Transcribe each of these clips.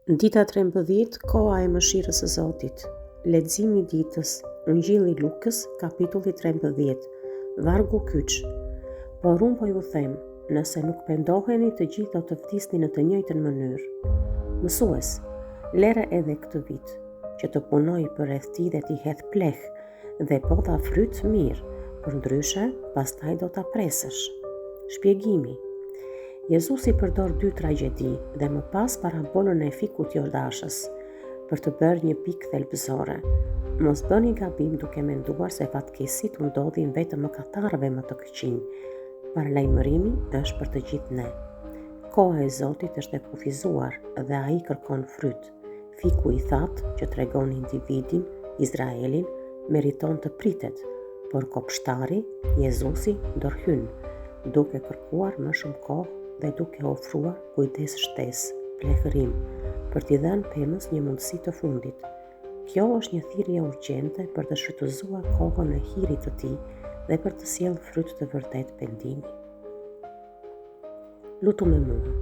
Dita 13, koha e mëshirës së Zotit. Leximi i ditës. Ungjilli i Lukës, kapitulli 13, vargu kyç. Por unë po ju them, nëse nuk pendoheni, të gjithë do të vdisni në të njëjtën mënyrë. Mësues, lere edhe këtë vit, që të punoj për rreth ti dhe ti hedh pleh, dhe po dha fryt mirë, përndryshe pastaj do ta presësh. Shpjegimi. Jezusi përdor 2 tragjedi dhe më pas parabolën e fikut Jordashës për të bërë një pikë thelbësore. Mos bëni gabim duke menduar se fatkeqësitë u ndodhin vetëm mëkatarëve më të këqij. Paralajmërimi është për të gjithë ne. Koha e Zotit është e kufizuar dhe ai kërkon fryt. Fiku i thatë që tregon individin, Izraelin, meriton të pritet, por kopshtari, Jezusi, ndorhyn, duke kërkuar më shumë kohë dhe duke ofruar kujdes shtesë, plehërim, për t'i dhënë pemës një mundësi të fundit. Kjo është një thirrje urgjente për të shfrytëzuar kohën e hirit të tij dhe për të sjellë fryt të vërtet pendimi. Lutu me mua.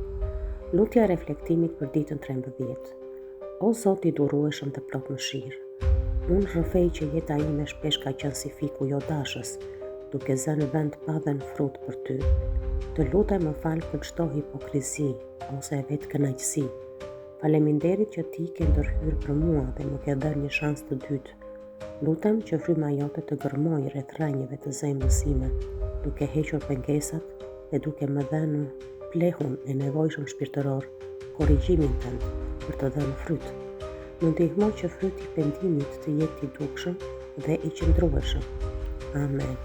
Lutja e reflektimit për ditën 13. O Zoti i durueshëm të plot mëshirë, unë rrëfej që jeta ime shpesh ka qenë si fiku Jordashës, duke zënë vend pa dhënë frut për ty. Të lutem më fal për çdo hipokrizi ose vetë kënaqësi. Faleminderit që ti ke ndërhyrë për mua dhe më ke dhënë një shans të dytë. Lutem që fryma jote të gërmojë rreth rrënjeve të zemrës sime, duke hequr pengesat dhe duke më dhënë plehun e nevojshëm shpirtëror, korrigjimin tënd për të dhënë fryt. Më ndihmo që fryti i pendimit të jetë i dukshëm dhe i qëndrueshëm. Amen.